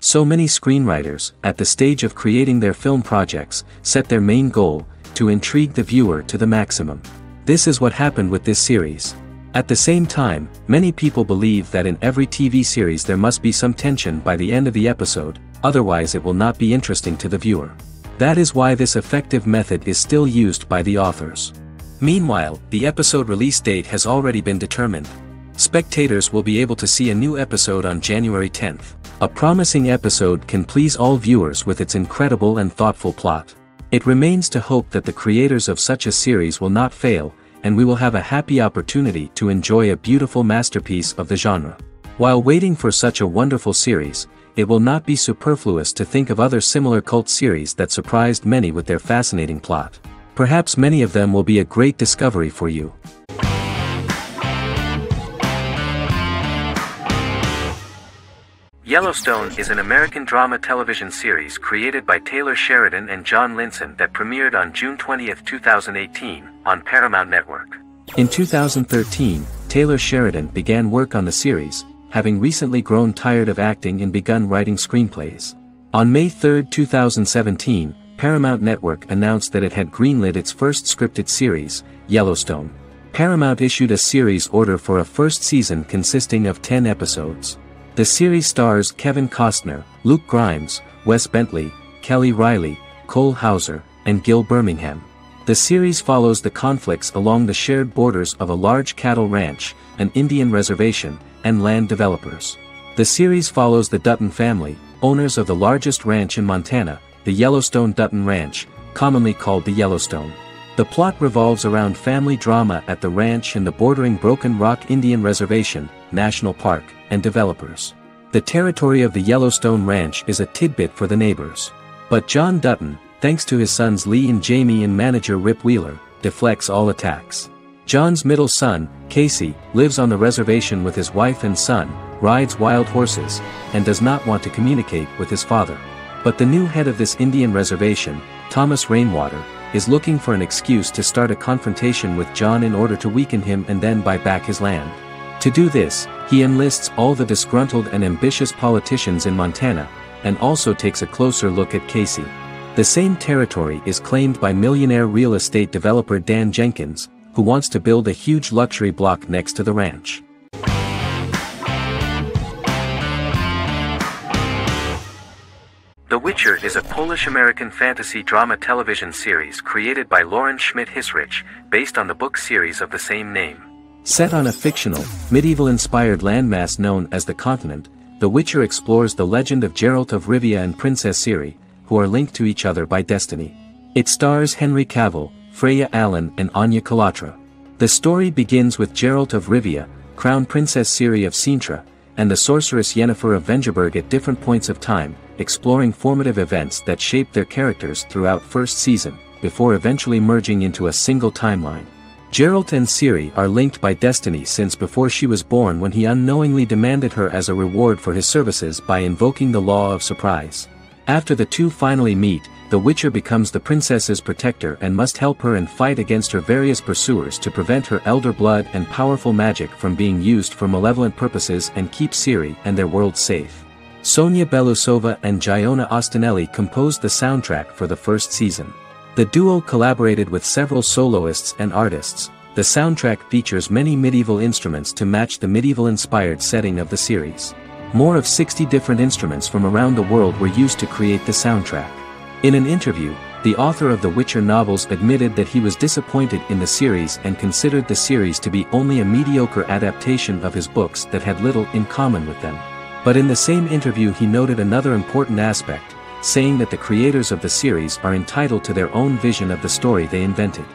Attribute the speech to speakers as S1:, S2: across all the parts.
S1: So many screenwriters, at the stage of creating their film projects, set their main goal, to intrigue the viewer to the maximum. This is what happened with this series. At the same time, many people believe that in every TV series there must be some tension by the end of the episode, otherwise it will not be interesting to the viewer. That is why this effective method is still used by the authors. Meanwhile, the episode release date has already been determined. Spectators will be able to see a new episode on January 10th. A promising episode can please all viewers with its incredible and thoughtful plot. It remains to hope that the creators of such a series will not fail, and we will have a happy opportunity to enjoy a beautiful masterpiece of the genre. While waiting for such a wonderful series, it will not be superfluous to think of other similar cult series that surprised many with their fascinating plot. Perhaps many of them will be a great discovery for you. Yellowstone is an American drama television series created by Taylor Sheridan and John Linson that premiered on June 20, 2018, on Paramount Network. In 2013, Taylor Sheridan began work on the series, having recently grown tired of acting and begun writing screenplays. On May 3, 2017, Paramount Network announced that it had greenlit its first scripted series, Yellowstone. Paramount issued a series order for a first season consisting of 10 episodes. The series stars Kevin Costner, Luke Grimes, Wes Bentley, Kelly Riley, Cole Hauser, and Gil Birmingham. The series follows the conflicts along the shared borders of a large cattle ranch, an Indian reservation, and land developers. The series follows the Dutton family, owners of the largest ranch in Montana, the Yellowstone Dutton Ranch, commonly called the Yellowstone. The plot revolves around family drama at the ranch and the bordering Broken Rock Indian Reservation, National Park, and developers. The territory of the Yellowstone Ranch is a tidbit for the neighbors. But John Dutton, thanks to his sons Lee and Jamie and manager Rip Wheeler, deflects all attacks. John's middle son, Casey, lives on the reservation with his wife and son, rides wild horses, and does not want to communicate with his father. But the new head of this Indian reservation, Thomas Rainwater, is looking for an excuse to start a confrontation with John in order to weaken him and then buy back his land. To do this, he enlists all the disgruntled and ambitious politicians in Montana, and also takes a closer look at Casey. The same territory is claimed by millionaire real estate developer Dan Jenkins, who wants to build a huge luxury block next to the ranch. The Witcher is a Polish-American fantasy drama television series created by Lauren Schmidt-Hissrich, based on the book series of the same name. Set on a fictional, medieval-inspired landmass known as the Continent, The Witcher explores the legend of Geralt of Rivia and Princess Ciri, who are linked to each other by destiny. It stars Henry Cavill, Freya Allan and Anya Chalotra. The story begins with Geralt of Rivia, Crown Princess Ciri of Sintra, and the sorceress Yennefer of Vengerberg at different points of time, exploring formative events that shaped their characters throughout first season, before eventually merging into a single timeline. Geralt and Ciri are linked by destiny since before she was born, when he unknowingly demanded her as a reward for his services by invoking the law of surprise. After the two finally meet, the Witcher becomes the princess's protector and must help her and fight against her various pursuers to prevent her elder blood and powerful magic from being used for malevolent purposes and keep Ciri and their world safe. Sonia Belousova and Giona Ostinelli composed the soundtrack for the first season. The duo collaborated with several soloists and artists. The soundtrack features many medieval instruments to match the medieval-inspired setting of the series. More of 60 different instruments from around the world were used to create the soundtrack. In an interview, the author of the Witcher novels admitted that he was disappointed in the series and considered the series to be only a mediocre adaptation of his books that had little in common with them. But in the same interview he noted another important aspect, saying that the creators of the series are entitled to their own vision of the story they invented.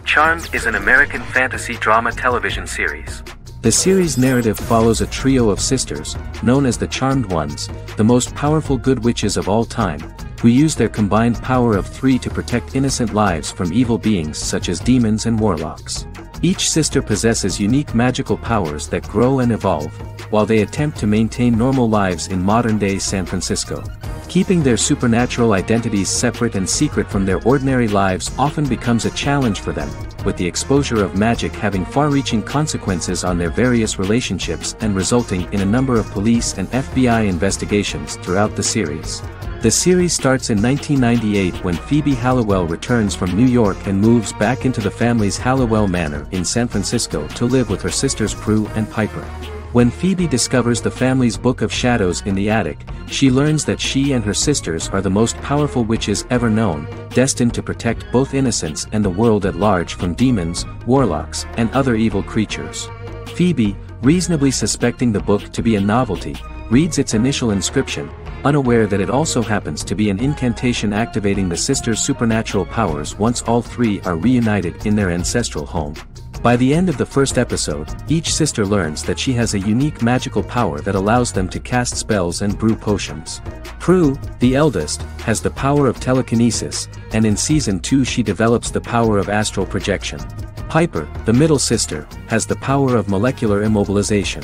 S1: Charmed is an American fantasy drama television series. The series' narrative follows a trio of sisters, known as the Charmed Ones, the most powerful good witches of all time, who use their combined power of 3 to protect innocent lives from evil beings such as demons and warlocks. Each sister possesses unique magical powers that grow and evolve, while they attempt to maintain normal lives in modern-day San Francisco. Keeping their supernatural identities separate and secret from their ordinary lives often becomes a challenge for them, with the exposure of magic having far-reaching consequences on their various relationships and resulting in a number of police and FBI investigations throughout the series. The series starts in 1998 when Phoebe Halliwell returns from New York and moves back into the family's Halliwell Manor in San Francisco to live with her sisters Prue and Piper. When Phoebe discovers the family's Book of Shadows in the attic, she learns that she and her sisters are the most powerful witches ever known, destined to protect both innocents and the world at large from demons, warlocks, and other evil creatures. Phoebe, reasonably suspecting the book to be a novelty, reads its initial inscription, unaware that it also happens to be an incantation activating the sisters' supernatural powers once all three are reunited in their ancestral home. By the end of the first episode, each sister learns that she has a unique magical power that allows them to cast spells and brew potions. Prue, the eldest, has the power of telekinesis, and in Season 2 she develops the power of astral projection. Piper, the middle sister, has the power of molecular immobilization.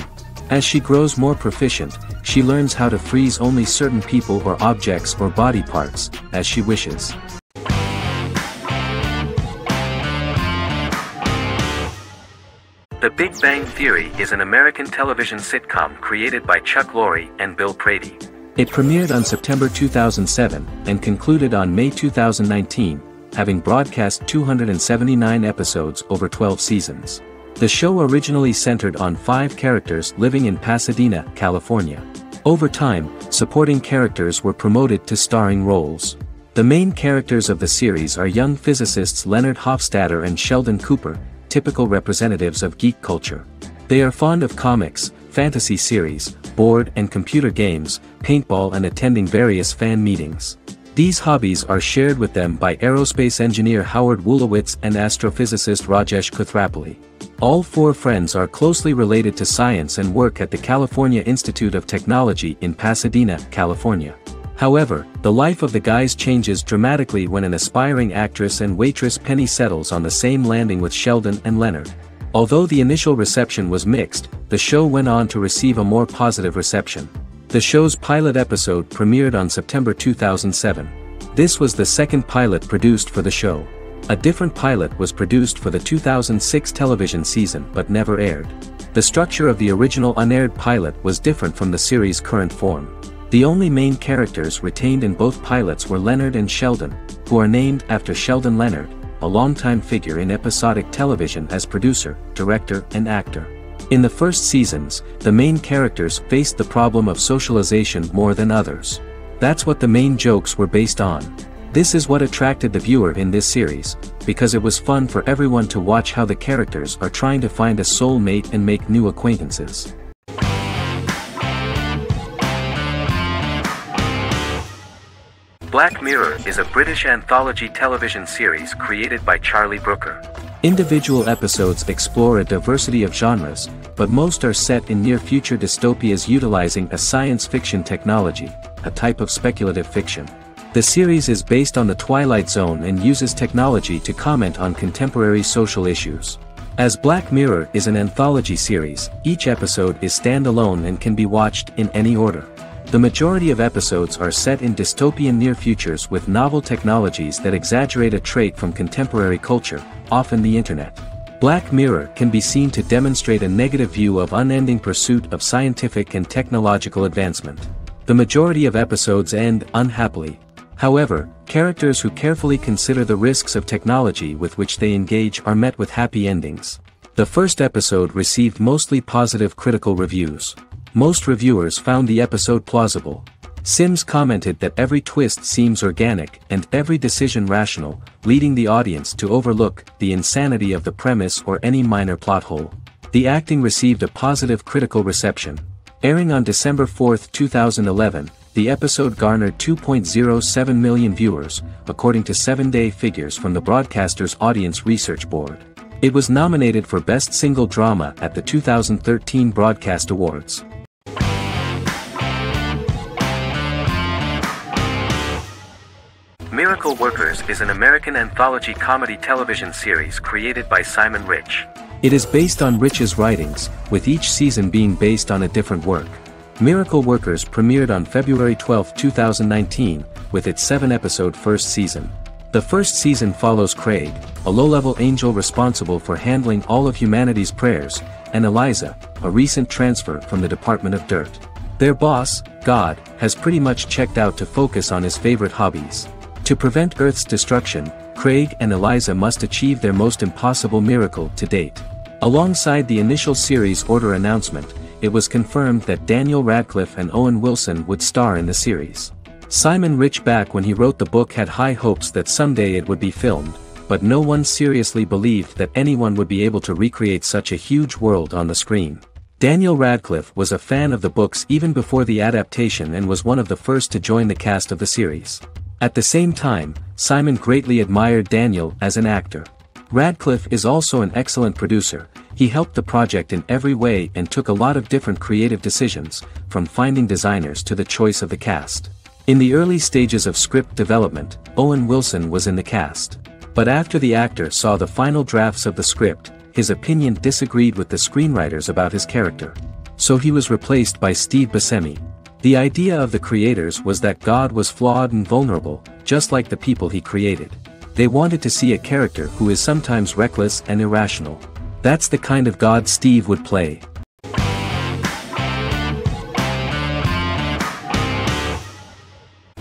S1: As she grows more proficient, she learns how to freeze only certain people or objects or body parts, as she wishes. The Big Bang Theory is an American television sitcom created by Chuck Lorre and Bill Prady. It premiered on September 2007 and concluded on May 2019, having broadcast 279 episodes over 12 seasons. The show originally centered on 5 characters living in Pasadena, California. Over time, supporting characters were promoted to starring roles. The main characters of the series are young physicists Leonard Hofstadter and Sheldon Cooper, typical representatives of geek culture. They are fond of comics, fantasy series, board and computer games, paintball and attending various fan meetings. These hobbies are shared with them by aerospace engineer Howard Wolowitz and astrophysicist Rajesh Kuthrapalli. All 4 friends are closely related to science and work at the California Institute of Technology in Pasadena, California. However, the life of the guys changes dramatically when an aspiring actress and waitress Penny settles on the same landing with Sheldon and Leonard. Although the initial reception was mixed, the show went on to receive a more positive reception. The show's pilot episode premiered on September 2007. This was the second pilot produced for the show. A different pilot was produced for the 2006 television season but never aired. The structure of the original unaired pilot was different from the series' current form. The only main characters retained in both pilots were Leonard and Sheldon, who are named after Sheldon Leonard, a longtime figure in episodic television as producer, director, and actor. In the first seasons, the main characters faced the problem of socialization more than others. That's what the main jokes were based on. This is what attracted the viewer in this series, because it was fun for everyone to watch how the characters are trying to find a soul mate and make new acquaintances. Black Mirror is a British anthology television series created by Charlie Brooker. Individual episodes explore a diversity of genres, but most are set in near-future dystopias utilizing a science fiction technology, a type of speculative fiction. The series is based on the Twilight Zone and uses technology to comment on contemporary social issues. As Black Mirror is an anthology series, each episode is standalone and can be watched in any order. The majority of episodes are set in dystopian near futures with novel technologies that exaggerate a trait from contemporary culture, often the internet. Black Mirror can be seen to demonstrate a negative view of unending pursuit of scientific and technological advancement. The majority of episodes end unhappily. However, characters who carefully consider the risks of technology with which they engage are met with happy endings. The first episode received mostly positive critical reviews. Most reviewers found the episode plausible. Sims commented that every twist seems organic and every decision rational, leading the audience to overlook the insanity of the premise or any minor plot hole. The acting received a positive critical reception. Airing on December 4, 2011, the episode garnered 2.07 million viewers, according to 7-day figures from the broadcaster's Audience Research Board. It was nominated for Best Single Drama at the 2013 Broadcast Awards. Miracle Workers is an American anthology comedy television series created by Simon Rich. It is based on Rich's writings, with each season being based on a different work. Miracle Workers premiered on February 12, 2019, with its 7-episode first season. The first season follows Craig, a low-level angel responsible for handling all of humanity's prayers, and Eliza, a recent transfer from the Department of Dirt. Their boss, God, has pretty much checked out to focus on his favorite hobbies. To prevent Earth's destruction, Craig and Eliza must achieve their most impossible miracle to date. Alongside the initial series order announcement, it was confirmed that Daniel Radcliffe and Owen Wilson would star in the series. Simon Rich, back when he wrote the book, had high hopes that someday it would be filmed, but no one seriously believed that anyone would be able to recreate such a huge world on the screen. Daniel Radcliffe was a fan of the books even before the adaptation and was one of the first to join the cast of the series. At the same time, Simon greatly admired Daniel as an actor. Radcliffe is also an excellent producer. He helped the project in every way and took a lot of different creative decisions, from finding designers to the choice of the cast. In the early stages of script development, Owen Wilson was in the cast. But after the actor saw the final drafts of the script, his opinion disagreed with the screenwriters about his character. So he was replaced by Steve Buscemi. The idea of the creators was that God was flawed and vulnerable, just like the people he created. They wanted to see a character who is sometimes reckless and irrational. That's the kind of God Steve would play.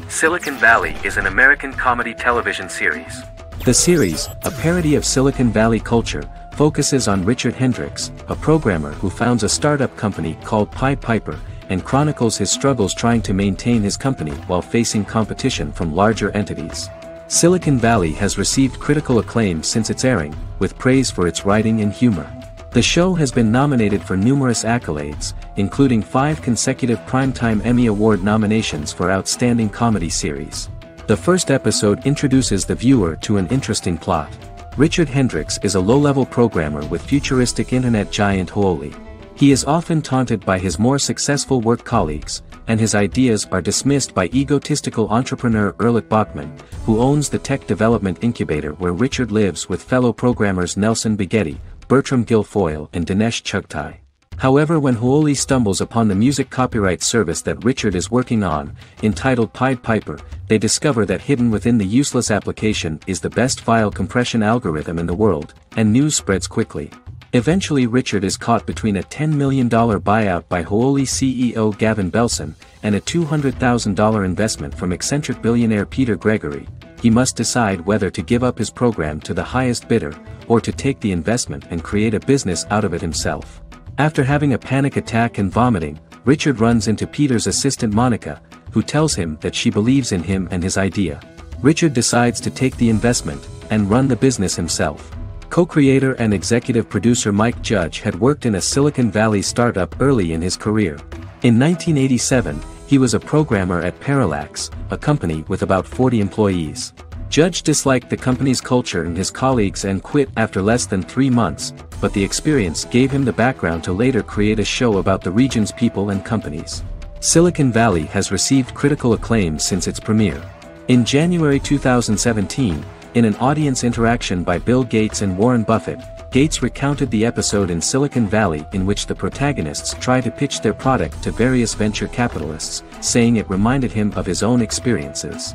S2: Silicon Valley is an American comedy television series.
S1: The series, a parody of Silicon Valley culture, focuses on Richard Hendricks, a programmer who founds a startup company called Pied Piper, and chronicles his struggles trying to maintain his company while facing competition from larger entities. Silicon Valley has received critical acclaim since its airing, with praise for its writing and humor. The show has been nominated for numerous accolades, including 5 consecutive Primetime Emmy Award nominations for Outstanding Comedy Series. The first episode introduces the viewer to an interesting plot. Richard Hendricks is a low-level programmer with futuristic internet giant Huawei. He is often taunted by his more successful work colleagues, and his ideas are dismissed by egotistical entrepreneur Erlich Bachman, who owns the tech development incubator where Richard lives with fellow programmers Nelson Bighetti, Bertram Guilfoyle and Dinesh Chugtai. However, when Huawei stumbles upon the music copyright service that Richard is working on, entitled Pied Piper, they discover that hidden within the useless application is the best file compression algorithm in the world, and news spreads quickly. Eventually, Richard is caught between a $10 million buyout by Huawei CEO Gavin Belson, and a $200,000 investment from eccentric billionaire Peter Gregory. He must decide whether to give up his program to the highest bidder, or to take the investment and create a business out of it himself. After having a panic attack and vomiting, Richard runs into Peter's assistant Monica, who tells him that she believes in him and his idea. Richard decides to take the investment, and run the business himself. Co-creator and executive producer Mike Judge had worked in a Silicon Valley startup early in his career. In 1987, he was a programmer at Parallax, a company with about 40 employees. Judge disliked the company's culture and his colleagues and quit after less than 3 months, but the experience gave him the background to later create a show about the region's people and companies. Silicon Valley has received critical acclaim since its premiere. In January 2017, in an audience interaction by Bill Gates and Warren Buffett, Gates recounted the episode in Silicon Valley in which the protagonists try to pitch their product to various venture capitalists, saying it reminded him of his own experiences.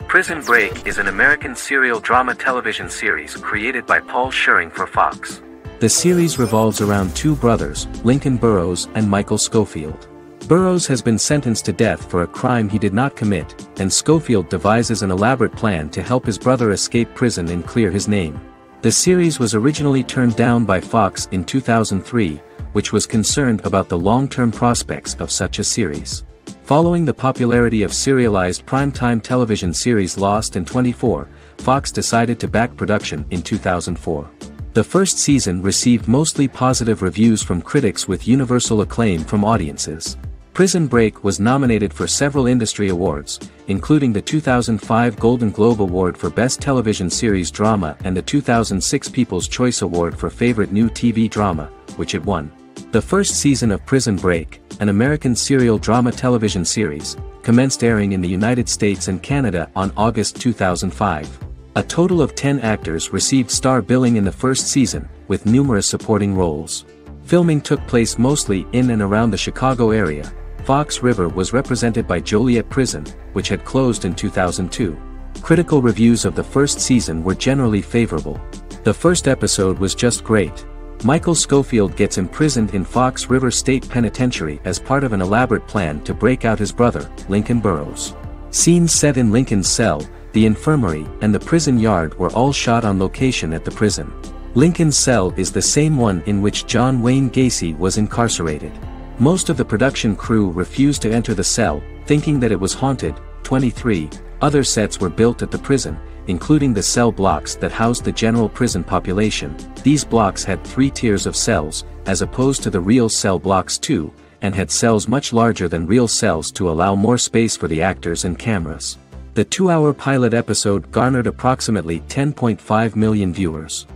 S2: Prison Break is an American serial drama television series created by Paul Scheuring for Fox.
S1: The series revolves around 2 brothers, Lincoln Burrows and Michael Schofield. Burrows has been sentenced to death for a crime he did not commit, and Schofield devises an elaborate plan to help his brother escape prison and clear his name. The series was originally turned down by Fox in 2003, which was concerned about the long-term prospects of such a series. Following the popularity of serialized primetime television series Lost and 24, Fox decided to back production in 2004. The first season received mostly positive reviews from critics with universal acclaim from audiences. Prison Break was nominated for several industry awards, including the 2005 Golden Globe Award for Best Television Series Drama and the 2006 People's Choice Award for Favorite New TV Drama, which it won. The first season of Prison Break, an American serial drama television series, commenced airing in the United States and Canada on August 2005. A total of 10 actors received star billing in the first season, with numerous supporting roles. Filming took place mostly in and around the Chicago area. Fox River was represented by Joliet Prison, which had closed in 2002. Critical reviews of the first season were generally favorable. The first episode was just great. Michael Scofield gets imprisoned in Fox River State Penitentiary as part of an elaborate plan to break out his brother, Lincoln Burrows. Scenes set in Lincoln's cell, the infirmary, and the prison yard were all shot on location at the prison. Lincoln's cell is the same one in which John Wayne Gacy was incarcerated. Most of the production crew refused to enter the cell, thinking that it was haunted. 23 other sets were built at the prison, including the cell blocks that housed the general prison population. These blocks had 3 tiers of cells, as opposed to the real cell blocks 2, and had cells much larger than real cells to allow more space for the actors and cameras. The 2-hour pilot episode garnered approximately 10.5 million viewers.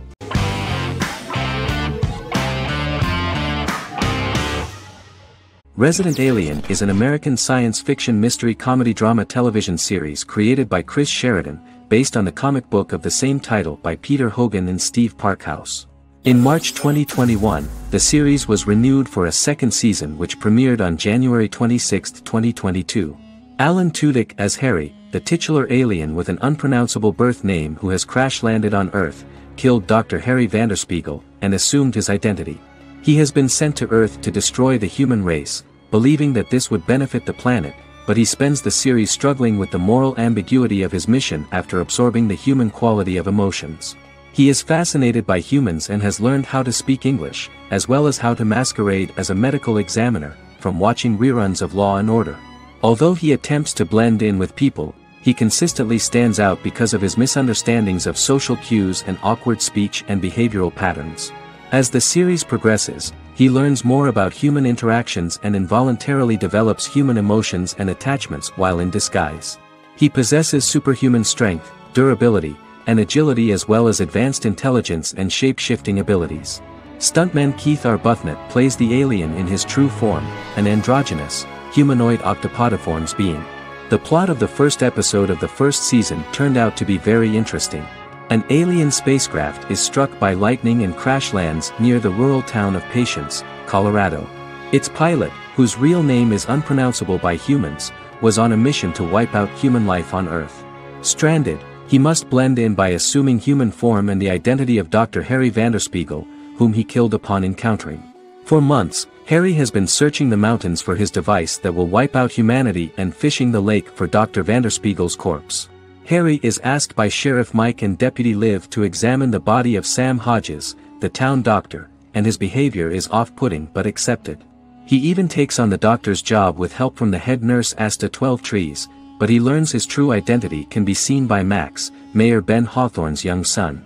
S1: Resident Alien is an American science fiction mystery comedy drama television series created by Chris Sheridan, based on the comic book of the same title by Peter Hogan and Steve Parkhouse. In March 2021, the series was renewed for a second season which premiered on January 26, 2022. Alan Tudyk as Harry, the titular alien with an unpronounceable birth name who has crash-landed on Earth, killed Dr. Harry Vanderspiegel, and assumed his identity. He has been sent to Earth to destroy the human race, believing that this would benefit the planet, but he spends the series struggling with the moral ambiguity of his mission after absorbing the human quality of emotions. He is fascinated by humans and has learned how to speak English, as well as how to masquerade as a medical examiner, from watching reruns of Law & Order. Although he attempts to blend in with people, he consistently stands out because of his misunderstandings of social cues and awkward speech and behavioral patterns. As the series progresses, he learns more about human interactions and involuntarily develops human emotions and attachments while in disguise. He possesses superhuman strength, durability, and agility as well as advanced intelligence and shape-shifting abilities. Stuntman Keith Arbuthnot plays the alien in his true form, an androgynous, humanoid octopodiforms being. The plot of the first episode of the first season turned out to be very interesting. An alien spacecraft is struck by lightning and crash lands near the rural town of Patience, Colorado. Its pilot, whose real name is unpronounceable by humans, was on a mission to wipe out human life on Earth. Stranded, he must blend in by assuming human form and the identity of Dr. Harry Vanderspiegel, whom he killed upon encountering. For months, Harry has been searching the mountains for his device that will wipe out humanity and fishing the lake for Dr. Vanderspiegel's corpse. Harry is asked by Sheriff Mike and Deputy Liv to examine the body of Sam Hodges, the town doctor, and his behavior is off-putting but accepted. He even takes on the doctor's job with help from the head nurse Asta 12trees, but he learns his true identity can be seen by Max, Mayor Ben Hawthorne's young son.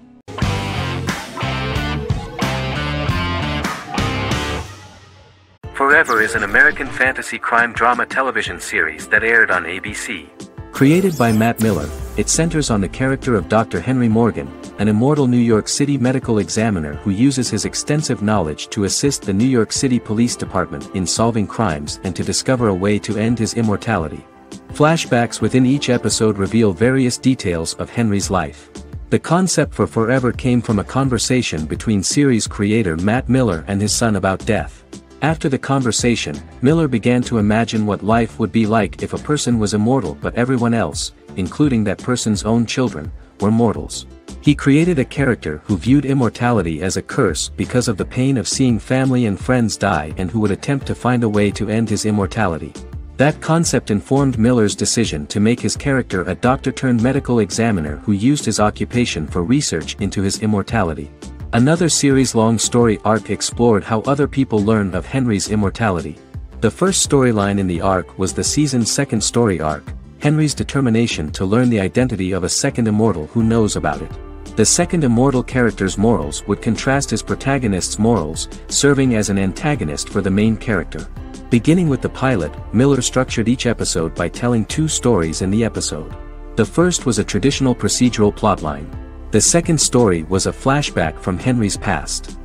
S2: Forever is an American fantasy crime drama television series that aired on ABC.
S1: Created by Matt Miller, it centers on the character of Dr. Henry Morgan, an immortal New York City medical examiner who uses his extensive knowledge to assist the New York City Police Department in solving crimes and to discover a way to end his immortality. Flashbacks within each episode reveal various details of Henry's life. The concept for Forever came from a conversation between series creator Matt Miller and his son about death. After the conversation, Miller began to imagine what life would be like if a person was immortal but everyone else, including that person's own children, were mortals. He created a character who viewed immortality as a curse because of the pain of seeing family and friends die and who would attempt to find a way to end his immortality. That concept informed Miller's decision to make his character a doctor-turned-medical examiner who used his occupation for research into his immortality. Another series-long story arc explored how other people learned of Henry's immortality. The first storyline in the arc was the season's second story arc, Henry's determination to learn the identity of a second immortal who knows about it. The second immortal character's morals would contrast his protagonist's morals, serving as an antagonist for the main character. Beginning with the pilot, Miller structured each episode by telling 2 stories in the episode. The first was a traditional procedural plotline. The second story was a flashback from Henry's past.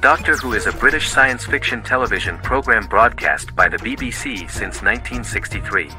S2: Doctor Who is a British science fiction television program broadcast by the BBC since 1963.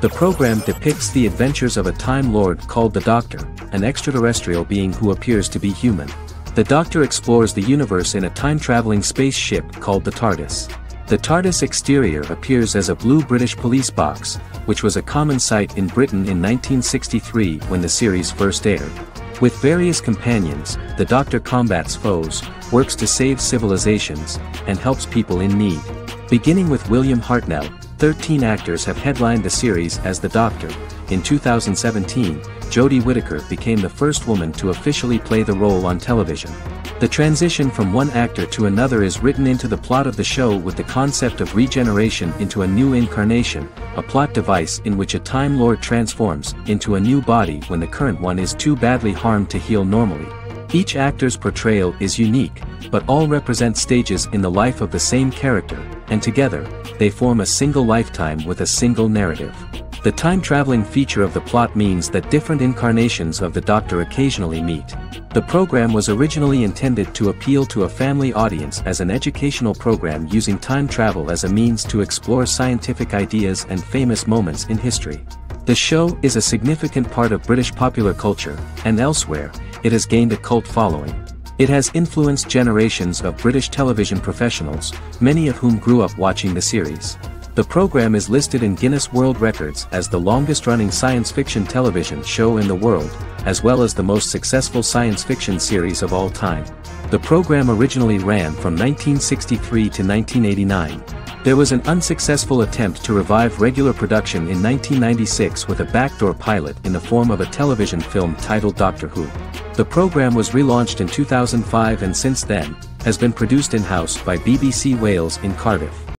S1: The program depicts the adventures of a Time Lord called the Doctor, an extraterrestrial being who appears to be human. The Doctor explores the universe in a time-traveling spaceship called the TARDIS. The TARDIS exterior appears as a blue British police box, which was a common sight in Britain in 1963 when the series first aired. With various companions, the Doctor combats foes, works to save civilizations, and helps people in need. Beginning with William Hartnell, 13 actors have headlined the series as the Doctor. In 2017, Jodie Whittaker became the first woman to officially play the role on television. The transition from one actor to another is written into the plot of the show with the concept of regeneration into a new incarnation, a plot device in which a Time Lord transforms into a new body when the current one is too badly harmed to heal normally. Each actor's portrayal is unique, but all represent stages in the life of the same character, and together, they form a single lifetime with a single narrative. The time-traveling feature of the plot means that different incarnations of the Doctor occasionally meet. The program was originally intended to appeal to a family audience as an educational program using time travel as a means to explore scientific ideas and famous moments in history. The show is a significant part of British popular culture, and elsewhere, it has gained a cult following. It has influenced generations of British television professionals, many of whom grew up watching the series. The program is listed in Guinness World Records as the longest-running science fiction television show in the world, as well as the most successful science fiction series of all time. The program originally ran from 1963 to 1989. There was an unsuccessful attempt to revive regular production in 1996 with a backdoor pilot in the form of a television film titled Doctor Who. The program was relaunched in 2005 and since then, has been produced in-house by BBC Wales in Cardiff.